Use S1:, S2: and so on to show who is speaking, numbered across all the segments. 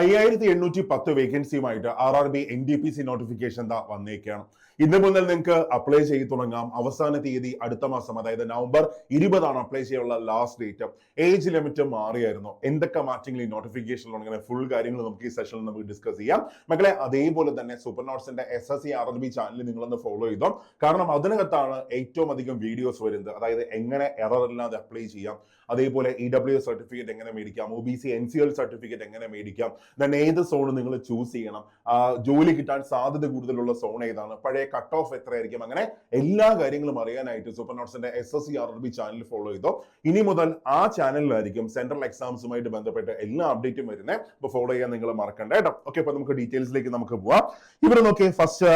S1: 5810 വേക്കൻസിയുമായിട്ട് RRB NTPC notification വന്നേക്കാണ്. ഇന്ന് മുതൽ നിങ്ങൾക്ക് അപ്ലൈ ചെയ്ത് തുടങ്ങാം. അവസാന തീയതി അടുത്ത മാസം, അതായത് നവംബർ 20 അപ്ലൈ ചെയ്യാനുള്ള ലാസ്റ്റ് ഡേറ്റ്. ഏജ് ലിമിറ്റ് മാറിയായിരുന്നു. എന്തൊക്കെ മാറ്റങ്ങൾ ഈ നോട്ടിഫിക്കേഷനിൽ അങ്ങനെ ഫുൾ കാര്യങ്ങൾ നമുക്ക് ഈ സെഷനിൽ നമുക്ക് ഡിസ്കസ് ചെയ്യാം. മക്കളെ, അതേപോലെ തന്നെ സൂപ്പർ നോട്ട്സിന്റെ SSC RRB ചാനൽ നിങ്ങളൊന്ന് ഫോളോ ചെയ്തോ. കാരണം അതിനകത്താണ് ഏറ്റവും അധികം വീഡിയോസ് വരുന്നത്. അതായത് എങ്ങനെ എറർ ഇല്ലാതെ അപ്ലൈ ചെയ്യാം, അതേപോലെ EWS സർട്ടിഫിക്കറ്റ് എങ്ങനെ മേടിക്കാം, OBC NCL സർട്ടിഫിക്കറ്റ് എങ്ങനെ മേടിക്കാം, ദെൻ ഏത് സോൺ നിങ്ങൾ ചൂസ് ചെയ്യണം, ജോലി കിട്ടാൻ സാധ്യത കൂടുതലുള്ള സോൺ ഏതാണ്, പഴയ കട്ട് ഓഫ് എത്രയായിരിക്കും, അങ്ങനെ എല്ലാ കാര്യങ്ങളും അറിയാനായിട്ട് സൂപ്പർ നോട്ട്സിന്റെ SSC RRB ചാനൽ ഫോളോ ചെയ്തോ. ഇനി മുതൽ ആ ചാനലിലായിരിക്കും സെൻട്രൽ എക്സാംസുമായിട്ട് ബന്ധപ്പെട്ട് എല്ലാ അപ്ഡേറ്റും വരുന്നത്. അപ്പൊ ഫോളോ ചെയ്യാൻ നിങ്ങൾ മറക്കണ്ട കേട്ടോ. ഓക്കെ, അപ്പൊ നമുക്ക് ഡീറ്റെയിൽസിലേക്ക് നമുക്ക് പോവാം. ഇവിടെ നോക്കി ഫസ്റ്റ്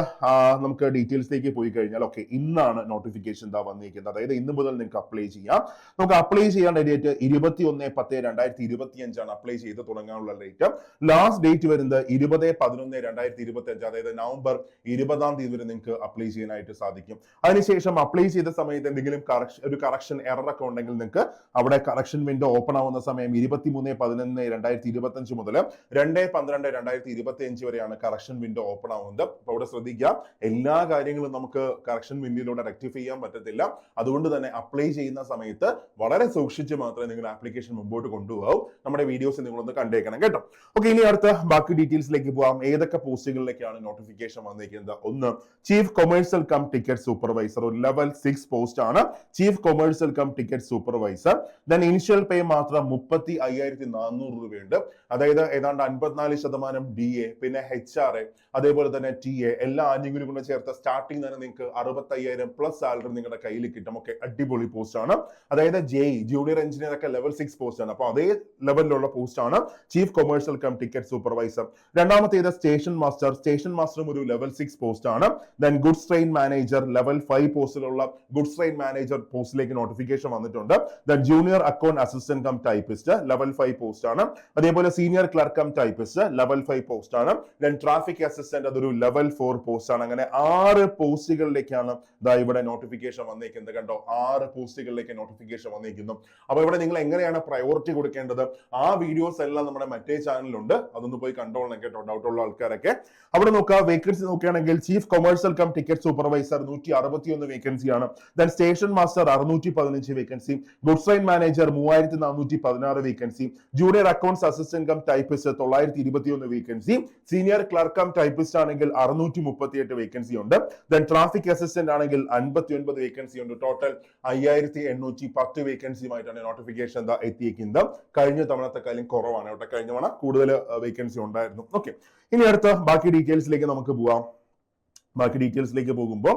S1: നമുക്ക് ഡീറ്റെയിൽസിലേക്ക് പോയി കഴിഞ്ഞാൽ ഓക്കെ, ഇന്നാണ് നോട്ടിഫിക്കേഷൻ വന്നിരിക്കുന്നത്. അതായത് ഇന്ന് മുതൽ നിങ്ങൾക്ക് അപ്ലൈ ചെയ്യാം. നമുക്ക് അപ്ലൈ ചെയ്യാൻ ഡേറ്റ് 21/10/2025 അപ്ലൈ ചെയ്ത് തുടങ്ങാനുള്ള ഡേറ്റ്. ലാസ്റ്റ് ഡേറ്റ് വരുന്നത് 20/11/2025, അതായത് നവംബർ 20 വരെ നിങ്ങൾക്ക് അപ്ലൈ ചെയ്യാനായിട്ട് സാധിക്കും. അതിനുശേഷം അപ്ലൈ ചെയ്ത സമയത്ത് എന്തെങ്കിലും കറക്ഷൻ എറർ ഒക്കെ ഉണ്ടെങ്കിൽ നിങ്ങൾക്ക് അവിടെ കറക്ഷൻ വിൻഡോ ഓപ്പൺ ആവുന്ന സമയം 23/11/2025 മുതൽ 2/12/2025 വരെയാണ് കറക്ഷൻ വിൻഡോ ഓപ്പൺ ആവുന്നത്. അപ്പൊ അവിടെ ശ്രദ്ധിക്കുക, എല്ലാ കാര്യങ്ങളും നമുക്ക് കറക്ഷൻ വിൻഡോയിലൂടെ റെക്ടിഫൈ ചെയ്യാൻ പറ്റത്തില്ല. അതുകൊണ്ട് തന്നെ അപ്ലൈ ചെയ്യുന്ന സമയത്ത് വളരെ സൂക്ഷിച്ച് മാത്രമേ നിങ്ങൾ ആപ്ലിക്കേഷൻ മുമ്പോട്ട് കൊണ്ടുപോകാവൂ. നമ്മുടെ വീഡിയോസ് നിങ്ങളൊന്ന് കണ്ടേക്കണം കേട്ടോ. ഓക്കെ, ഇനി അടുത്ത ബാക്കി ഡീറ്റെയിൽസിലേക്ക് പോകാം. ഏതൊക്കെ പോസ്റ്റുകളിലേക്കാണ് നോട്ടിഫിക്കേഷൻ വന്നിരിക്കുന്നത്? ഒന്ന്, chief commercial cum ticket supervisor, ഒരു ലെവൽ 6 പോസ്റ്റ് ആണ്. Chief commercial cum ticket supervisor. Then initial pay മാത്രം 35,400 രൂപയുണ്ട്. അതായത് ഏതാണ്ട് 54% DA, പിന്നെ HRA, അതേപോലെ തന്നെ TA, എല്ലാ ആനുകൂല്യങ്ങളും കൂടെ ചേർത്ത് സ്റ്റാർട്ടിങ് തന്നെ നിങ്ങൾക്ക് 65,000 പ്ലസ് സാലറി നിങ്ങളുടെ കയ്യിൽ കിട്ടും. ഓക്കെ, അടിപൊളി പോസ്റ്റ് ആണ്. അതായത് ജൂനിയർ എഞ്ചിനീയർ ഒക്കെ ലെവൽ 6 പോസ്റ്റ് ആണ്. അപ്പൊ അതേ ലെവലിലുള്ള പോസ്റ്റ് ആണ് chief commercial cum ticket supervisor. രണ്ടാമത്തേത് സ്റ്റേഷൻ മാസ്റ്റർ. സ്റ്റേഷൻ മാസ്റ്ററും ഒരു ലെവൽ 6 പോസ്റ്റ് ആണ്. Then goods train manager, level 5 പോസ്റ്റിലുള്ള ഗുഡ്സ് ട്രെയിൻ മാനേജർ പോസ്റ്റിലേക്ക് നോട്ടിഫിക്കേഷൻ വന്നിട്ടുണ്ട്. Then junior account assistant cum typist, level 5 post ആണ്. അതേപോലെ senior clerk cum typist, level 5 post ആണ്. ദെൻ ട്രാഫിക് അസിസ്റ്റന്റ്, അതൊരു ലെവൽ 4 പോസ്റ്റ് ആണ്. അങ്ങനെ 6 പോസ്റ്റുകളിലേക്കാണ് ഇവിടെ നോട്ടിഫിക്കേഷൻ വന്നിരിക്കുന്നത്. കണ്ടോ, 6 പോസ്റ്റുകളിലേക്ക് നോട്ടിഫിക്കേഷൻ വന്നിരിക്കുന്നു. അപ്പൊ ഇവിടെ നിങ്ങൾ എങ്ങനെയാണ് പ്രയോറിറ്റി കൊടുക്കേണ്ടത്? ആ വീഡിയോസ് എല്ലാം നമ്മുടെ മറ്റേ ചാനലിലുണ്ട്, അതൊന്ന് പോയി കണ്ടോളണം കേട്ടോ, ഡൗട്ടുള്ള ആൾക്കാരൊക്കെ. അവിടെ നോക്കുക, വേക്കൻസി നോക്കുകയാണെങ്കിൽ chief commercial cum ticket supervisor 161 വേക്കൻസിയാണ്. Then station master 615 vacancy, goods train manager 3416 vacancy, junior accounts assistant cum typist 921 vacancy, senior clerk cum typist ആണെങ്കിൽ 638 വേക്കൻസി ഉണ്ട്. ദെൻ ട്രാഫിക് അസിസ്റ്റന്റ് ആണെങ്കിൽ 59 വേക്കൻസി ഉണ്ട്. ടോട്ടൽ 5810 വേക്കൻസിയുമായിട്ടാണ് നോട്ടിഫിക്കേഷൻ എത്തിയിരിക്കുന്നത്. കഴിഞ്ഞ തവണത്തെക്കാളും കുറവാണ് കേട്ടോ. കഴിഞ്ഞ തവണ കൂടുതൽ വേക്കൻസി ഉണ്ടായിരുന്നു. ഓക്കെ, ഇനി അടുത്ത ബാക്കി ഡീറ്റെയിൽസിലേക്ക് നമുക്ക് പോവാം. ബാക്കി ഡീറ്റെയിൽസിലേക്ക് പോകുമ്പോൾ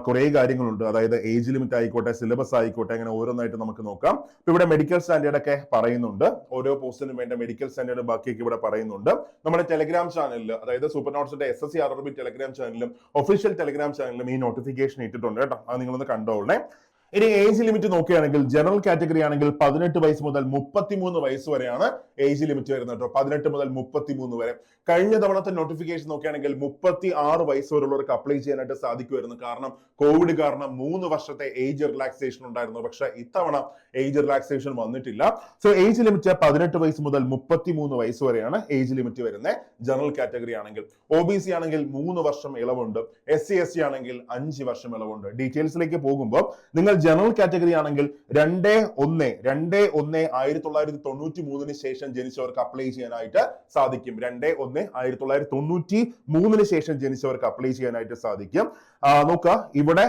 S1: കുറെ കാര്യങ്ങളുണ്ട്. അതായത് ഏജ് ലിമിറ്റ് ആയിക്കോട്ടെ, സിലബസ് ആയിക്കോട്ടെ, അങ്ങനെ ഓരോന്നായിട്ട് നമുക്ക് നോക്കാം. ഇപ്പൊ ഇവിടെ മെഡിക്കൽ സ്റ്റാൻഡേർഡ് ഒക്കെ പറയുന്നുണ്ട്. ഓരോ പോസ്റ്റിനും വേണ്ട മെഡിക്കൽ സ്റ്റാൻഡേർഡ് ബാക്കിയൊക്കെ ഇവിടെ പറയുന്നുണ്ട്. നമ്മുടെ ടെലഗ്രാം ചാനലിൽ, അതായത് സൂപ്പർ നോട്ട്സിന്റെ SSC RRB ടെലഗ്രാം ചാനലിലും ഒഫീഷ്യൽ ടെലഗ്രാം ചാനലിലും ഈ നോട്ടിഫിക്കേഷൻ ഇട്ടിട്ടുണ്ട് കേട്ടോ. അത് നിങ്ങളൊന്ന് കണ്ടോളണേ. ഇനി ഏജ് ലിമിറ്റ് നോക്കുകയാണെങ്കിൽ ജനറൽ കാറ്റഗറി ആണെങ്കിൽ 18 വയസ്സ് മുതൽ 33 വയസ്സ് വരെയാണ് ഏജ് ലിമിറ്റ് വരുന്നത് കേട്ടോ. 18 മുതൽ 33 വരെ. കഴിഞ്ഞ തവണത്തെ നോട്ടിഫിക്കേഷൻ നോക്കുകയാണെങ്കിൽ 36 വയസ്സ് വരെയുള്ളവർക്ക് അപ്ലൈ ചെയ്യാനായിട്ട് സാധിക്കുമായിരുന്നു. കാരണം കോവിഡ് കാരണം 3 വർഷത്തെ ഏജ് റിലാക്സേഷൻ ഉണ്ടായിരുന്നു. പക്ഷെ ഇത്തവണ ഏജ് റിലാക്സേഷൻ വന്നിട്ടില്ല. സോ ഏജ് ലിമിറ്റ് 18 വയസ്സ് മുതൽ 33 വയസ്സ് വരെയാണ് ഏജ് ലിമിറ്റ് വരുന്നത് ജനറൽ കാറ്റഗറി ആണെങ്കിൽ. OBC ആണെങ്കിൽ 3 വർഷം ഇളവുണ്ട്. SC ST ആണെങ്കിൽ 5 വർഷം ഇളവുണ്ട്. ഡീറ്റെയിൽസിലേക്ക് പോകുമ്പോൾ നിങ്ങൾ ജനറൽ കാറ്റഗറി ആണെങ്കിൽ 2/1/1993 ശേഷം ജനിച്ചവർക്ക് അപ്ലൈ ചെയ്യാനായിട്ട് സാധിക്കും. 2/1/1993 ശേഷം ജനിച്ചവർക്ക് അപ്ലൈ ചെയ്യാനായിട്ട് സാധിക്കും. നോക്കുക, ഇവിടെ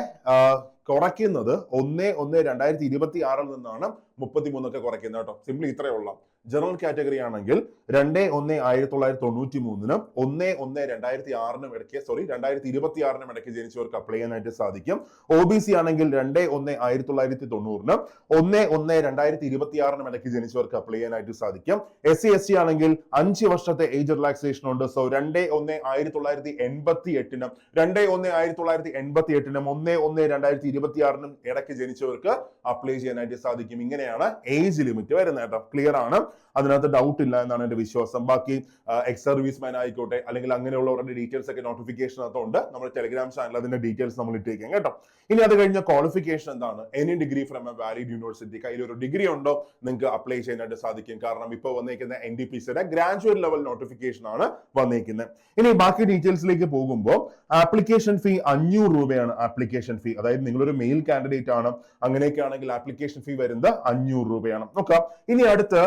S1: കുറയ്ക്കുന്നത് 1/1/2026 നിന്നാണ് 33 ഒക്കെ കുറയ്ക്കുന്നത് കേട്ടോ. സിംപ്ലി ഇത്രയേ ഉള്ളൂ. ജനറൽ കാറ്റഗറി ആണെങ്കിൽ 2/1/1993 1/1/2026 ഇടയ്ക്ക് 2026 ഇടയ്ക്ക് ജനിച്ചവർക്ക് അപ്ലൈ ചെയ്യാനായിട്ട് സാധിക്കും. OBC ആണെങ്കിൽ 2/1/1990 1/1/2026 ഇടയ്ക്ക് ജനിച്ചവർക്ക് അപ്ലൈ ചെയ്യാനായിട്ട് സാധിക്കും. SC ST ആണെങ്കിൽ 5 വർഷത്തെ ഏജ് റിലാക്സേഷൻ ഉണ്ട്. സോ 2/1/1988 2/1/1988 1/1/2026 ഇടയ്ക്ക് ജനിച്ചവർക്ക് അപ്ലൈ ചെയ്യാനായിട്ട് സാധിക്കും. ഇങ്ങനെയാണ് ഏജ് ലിമിറ്റ് വരുന്നത് കേട്ടോ. ക്ലിയർ ആണ്. അതിനകത്ത് ഡൗട്ട് ഇല്ല എന്നാണ് എന്റെ വിശ്വാസം. ബാക്കി എക്സ് സർവീസ് മാൻ ആയിക്കോട്ടെ അല്ലെങ്കിൽ അങ്ങനെയുള്ളവരുടെ ഡീറ്റെയിൽസ് ഒക്കെ നോട്ടിഫിക്കേഷൻ അകത്തുണ്ട്. നമ്മുടെ ടെലിഗ്രാം ചാനൽ അതിന്റെ ഡീറ്റെയിൽസ് നമ്മൾ ഇട്ടേക്കാം കേട്ടോ. ഇനി അത് കഴിഞ്ഞ ക്വാളിഫിക്കേഷൻ എന്താണ്? Any degree from A valid university. കയ്യിൽ ഒരു ഡിഗ്രി ഉണ്ടോ നിങ്ങൾക്ക് അപ്ലൈ ചെയ്യാനായിട്ട് സാധിക്കും. കാരണം ഇപ്പോൾ വന്നേക്കുന്ന NDPCയുടെ ഗ്രാജുവേറ്റ് ലെവൽ നോട്ടിഫിക്കേഷൻ ആണ് വന്നേക്കുന്നത്. ഇനി ബാക്കി ഡീറ്റെയിൽസിലേക്ക് പോകുമ്പോൾ ആപ്ലിക്കേഷൻ ഫീ 500 രൂപയാണ് ആപ്ലിക്കേഷൻ ഫീ. അതായത് നിങ്ങളൊരു മെയിൽ കാൻഡിഡേറ്റ് ആണ് അങ്ങനെയൊക്കെ ആണെങ്കിൽ ആപ്ലിക്കേഷൻ ഫീ വരുന്നത് 500 രൂപയാണ്. നോക്കാം. ഇനി അടുത്ത്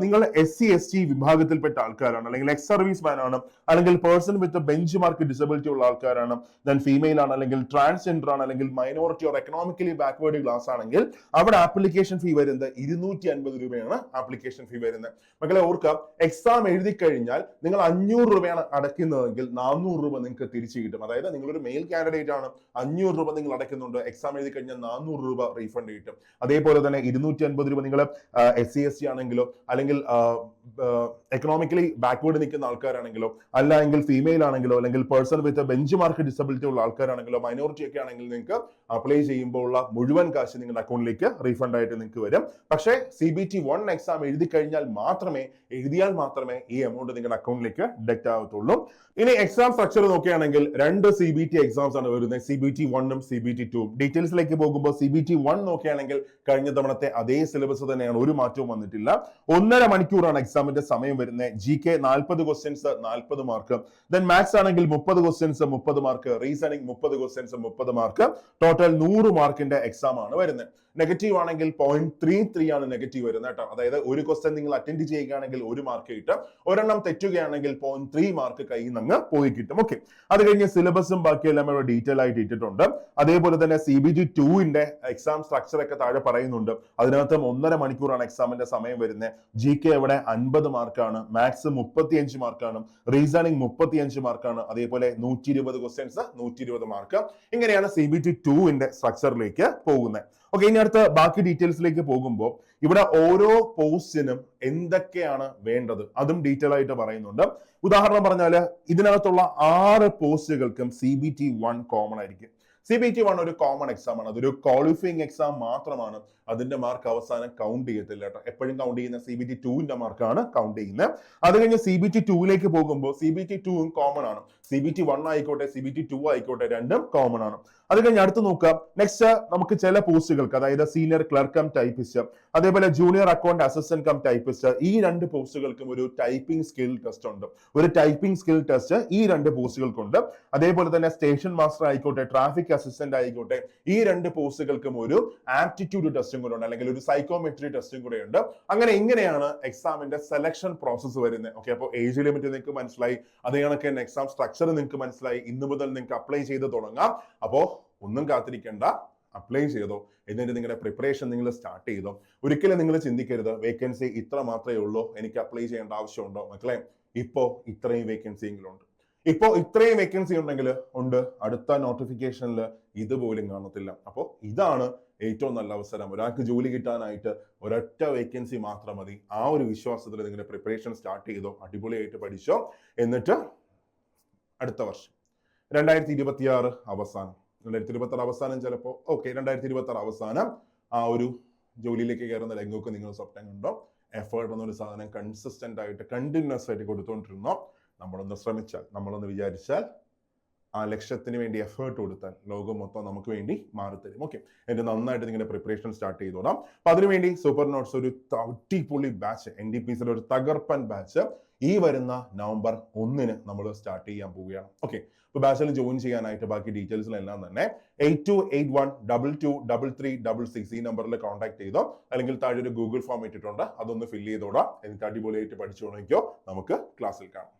S1: നിങ്ങൾ SC/ST വിഭാഗത്തിൽപ്പെട്ട ആൾക്കാരാണ്, അല്ലെങ്കിൽ എക്സ് സർവീസ് മാൻ ആണ്, അല്ലെങ്കിൽ person with bench mark disability ഉള്ള ആൾക്കാരാണ്, ദെൻ ഫീമെയിൽ ആണ്, അല്ലെങ്കിൽ ട്രാൻസ്ജെൻഡർ ആണ്, അല്ലെങ്കിൽ minority or economically backward class ആണെങ്കിൽ അവിടെ ആപ്ലിക്കേഷൻ ഫീ വരുന്നത് 250 രൂപയാണ് ആപ്ലിക്കേഷൻ ഫീ വരുന്നത്. മക്കളെ ഓർക്കുക, എക്സാം എഴുതി കഴിഞ്ഞാൽ നിങ്ങൾ 500 രൂപയാണ് അടയ്ക്കുന്നതെങ്കിൽ 400 രൂപ നിങ്ങൾക്ക് തിരിച്ചു കിട്ടും. അതായത് നിങ്ങളൊരു മെയിൽ കാൻഡിഡേറ്റ് ആണ്, 500 രൂപ നിങ്ങൾ അടയ്ക്കുന്നുണ്ട്, എക്സാം എഴുതി കഴിഞ്ഞാൽ 400 രൂപ റീഫണ്ട് കിട്ടും. അതേപോലെ തന്നെ 250 രൂപ നിങ്ങൾ SC/ST ആണെങ്കിലോ അല്ലെങ്കിൽ എക്കണോമിക്കലി ബാക്ക്വേർഡ് നിൽക്കുന്ന ആൾക്കാരാണെങ്കിലോ അല്ല എങ്കിൽ ഫീമെയിൽ ആണെങ്കിലോ അല്ലെങ്കിൽ person with bench mark disability ഉള്ള ആൾക്കാരാണെങ്കിലോ മൈനോറിറ്റി ഒക്കെ ആണെങ്കിൽ നിങ്ങൾക്ക് അപ്ലൈ ചെയ്യുമ്പോൾ ഉള്ള മുഴുവൻ കാശ് നിങ്ങളുടെ അക്കൗണ്ടിലേക്ക് റീഫണ്ട് ആയിട്ട് നിങ്ങൾക്ക് വരും. പക്ഷേ CBT 1 എക്സാം എഴുതിയാൽ മാത്രമേ ഈ എമൗണ്ട് നിങ്ങളുടെ അക്കൗണ്ടിലേക്ക് ഡിഡക്റ്റ് ആവത്തുള്ളൂ. ഇനി എക്സാം സ്ട്രക്ചർ നോക്കുകയാണെങ്കിൽ 2 CBT എക്സാംസ് ആണ് വരുന്നത്, CBT 1ഉം CBT 2ഉം. ഡീറ്റെയിൽസിലേക്ക് പോകുമ്പോൾ CBT 1 നോക്കുകയാണെങ്കിൽ കഴിഞ്ഞ തവണത്തെ അതേ സിലബസ് തന്നെയാണ്, ഒരു മാറ്റവും വന്നിട്ടില്ല. 1.5 മണിക്കൂറാണ് എക്സാമിന്റെ സമയം വരുന്നത്. GK 40 questions 40 mark, then maths ആണെങ്കിൽ 30 questions 30 mark, reasoning 30 questions 30 mark, total 100 മാർക്കിന്റെ എക്സാം ആണ് വരുന്നത്. നെഗറ്റീവ് ആണെങ്കിൽ 0.33 ആണ് നെഗറ്റീവ് വരുന്നത് കേട്ടോ. അതായത് ഒരു ക്വസ്റ്റ്യൻ നിങ്ങൾ അറ്റൻഡ് ചെയ്യുകയാണെങ്കിൽ 1 മാർക്ക് കിട്ടും, ഒരെണ്ണം തെറ്റുകയാണെങ്കിൽ 0.3 മാർക്ക് കയ്യിൽ നിന്ന് പോയി കിട്ടും. ഓക്കെ, അത് കഴിഞ്ഞ് സിലബസും ബാക്കിയെല്ലാം ഇവിടെ ഡീറ്റെയിൽ ആയിട്ട് ഇട്ടിട്ടുണ്ട്. അതേപോലെ തന്നെ CBT 2ന്റെ എക്സാം സ്ട്രക്ചർ ഒക്കെ താഴെ പറയുന്നുണ്ട്. അതിനകത്ത് 1.5 മണിക്കൂറാണ് എക്സാമിന്റെ സമയം വരുന്നത്. GK ഇവിടെ 50 മാർക്കാണ്, മാത്സ് 35 മാർക്കാണ്, റീസണിംഗ് 35 മാർക്കാണ്, അതേപോലെ 120 ക്വസ്റ്റ്യൻസ് 120 മാർക്ക്. ഇങ്ങനെയാണ് CBT 2ന്റെ സ്ട്രക്ചറിലേക്ക് പോകുന്നത്. ഓക്കെ, ഇനി അടുത്ത ബാക്കി ഡീറ്റെയിൽസിലേക്ക് പോകുമ്പോൾ ഇവിടെ ഓരോ പോസ്റ്റിനും എന്തൊക്കെയാണ് വേണ്ടത് അതും ഡീറ്റെയിൽ ആയിട്ട് പറയുന്നുണ്ട്. ഉദാഹരണം പറഞ്ഞാല് ഇതിനകത്തുള്ള 6 പോസ്റ്റുകൾക്കും CBT 1 കോമൺ ആയിരിക്കും. CBT 1 ഒരു കോമൺ എക്സാം ആണ്, അതൊരു ക്വാളിഫയിങ് എക്സാം മാത്രമാണ്. അതിന്റെ മാർക്ക് അവസാനം കൗണ്ട് ചെയ്യത്തില്ല കേട്ടോ. എപ്പോഴും കൗണ്ട് ചെയ്യുന്ന CBT 2ന്റെ മാർക്കാണ് കൗണ്ട് ചെയ്യുന്നത്. അത് കഴിഞ്ഞ് CBT 2ലേക്ക് പോകുമ്പോൾ CBT 2ഉം കോമൺ ആണ്. CBT 1 ആയിക്കോട്ടെ CBT 2 ആയിക്കോട്ടെ, രണ്ടും കോമൺ ആണ്. അത് കഴിഞ്ഞ് അടുത്ത് നോക്കാം. നെക്സ്റ്റ് നമുക്ക് ചില പോസ്റ്റുകൾക്ക്, അതായത് സീനിയർ ക്ലർക്ക് കം ടൈപ്പിസ്റ്റ്, അതേപോലെ junior account assistant cum typist, ഈ 2 പോസ്റ്റുകൾക്കും ഒരു ടൈപ്പിംഗ് സ്കിൽ ടെസ്റ്റ് ഉണ്ട്. ഒരു ടൈപ്പിംഗ് സ്കിൽ ടെസ്റ്റ് ഈ 2 പോസ്റ്റുകൾക്കുണ്ട്. അതേപോലെ തന്നെ സ്റ്റേഷൻ മാസ്റ്റർ ആയിക്കോട്ടെ, ട്രാഫിക് അസിസ്റ്റന്റ് ആയിക്കോട്ടെ, ഈ 2 പോസ്റ്റുകൾക്കും ഒരു ആപ്റ്റിറ്റ്യൂഡ് ടെസ്റ്റും കൂടെ ഉണ്ട്, അല്ലെങ്കിൽ ഒരു സൈക്കോമെട്രി ടെസ്റ്റും കൂടെ ഉണ്ട്. ഇങ്ങനെയാണ് എക്സാമിന്റെ സെലക്ഷൻ പ്രോസസ്സ് വരുന്നത്. ഓക്കെ, അപ്പോൾ ഏജ് ലിമിറ്റ് നിങ്ങൾക്ക് മനസ്സിലായി, അതേ കണക്ക് തന്നെ എക്സാം സ്ട്രക്ചർ നിങ്ങൾക്ക് മനസ്സിലായി. ഇന്ന് മുതൽ നിങ്ങൾക്ക് അപ്ലൈ ചെയ്ത് തുടങ്ങാം. അപ്പോ ഒന്നും കാത്തിരിക്കേണ്ട, അപ്ലൈ ചെയ്തോ, എന്നിട്ട് നിങ്ങളുടെ പ്രിപ്പറേഷൻ നിങ്ങൾ സ്റ്റാർട്ട് ചെയ്തോ. ഒരിക്കലും നിങ്ങൾ ചിന്തിക്കരുത് വേക്കൻസി ഇത്ര മാത്രമേ ഉള്ളൂ, എനിക്ക് അപ്ലൈ ചെയ്യേണ്ട ആവശ്യമുണ്ടോ. മക്കളെ, ഇപ്പോ ഇത്രയും വേക്കൻസിയെങ്കിലുണ്ട്. ഇപ്പോ ഇത്രയും വേക്കൻസി ഉണ്ടെങ്കിൽ ഉണ്ട്, അടുത്ത നോട്ടിഫിക്കേഷനിൽ ഇതുപോലും കാണത്തില്ല. അപ്പോൾ ഇതാണ് ഏറ്റവും നല്ല അവസരം. ഒരാൾക്ക് ജോലി കിട്ടാനായിട്ട് ഒരൊറ്റ വേക്കൻസി മാത്രം മതി. ആ ഒരു വിശ്വാസത്തിൽ നിങ്ങളുടെ പ്രിപ്പറേഷൻ സ്റ്റാർട്ട് ചെയ്തോ, അടിപൊളിയായിട്ട് പഠിച്ചോ. എന്നിട്ട് അടുത്ത വർഷം 2026 അവസാനം, 2026 അവസാനം ചിലപ്പോൾ ഓക്കെ, 2026 അവസാനം ആ ഒരു ജോലിയിലേക്ക് കയറുന്ന രംഗമൊക്കെ നിങ്ങൾ സ്വപ്നം കണ്ടോ. എഫേർട്ട് എന്നൊരു സാധനം കൺസിസ്റ്റന്റ് ആയിട്ട് കണ്ടിന്യൂസ് ആയിട്ട് കൊടുത്തുകൊണ്ടിരുന്നോ. നമ്മളൊന്ന് ശ്രമിച്ചാൽ, നമ്മളൊന്ന് വിചാരിച്ചാൽ, ആ ലക്ഷ്യത്തിന് വേണ്ടി എഫേർട്ട് കൊടുത്താൽ ലോകം മൊത്തം നമുക്ക് വേണ്ടി മാറിത്തരും. ഓക്കെ, എന്നിട്ട് നന്നായിട്ട് നിങ്ങളുടെ പ്രിപ്പറേഷൻ സ്റ്റാർട്ട് ചെയ്തോടാം. അപ്പൊ അതിനുവേണ്ടി സൂപ്പർ നോട്ട്സ് ഒരു അടിപൊളി ബാച്ച്, NDPCയുടെ ഒരു തകർപ്പൻ ബാച്ച് ഈ വരുന്ന നവംബർ 1 നമ്മൾ സ്റ്റാർട്ട് ചെയ്യാൻ പോവുകയാണ്. ഓക്കെ, അപ്പൊ ബാച്ചിൽ ജോയിൻ ചെയ്യാനായിട്ട് ബാക്കി ഡീറ്റെയിൽസിലെല്ലാം തന്നെ 8281223366 ഈ നമ്പറിൽ കോൺടാക്ട് ചെയ്തോ, അല്ലെങ്കിൽ താഴെ ഒരു ഗൂഗിൾ ഫോം ഇട്ടിട്ടുണ്ട്, അതൊന്ന് ഫില്ല് ചെയ്തോടാം. എന്നിട്ട് അടിപൊളിയായിട്ട് പഠിച്ചു തുടങ്ങിക്കോ. നമുക്ക് ക്ലാസ്സിൽ കാണാം.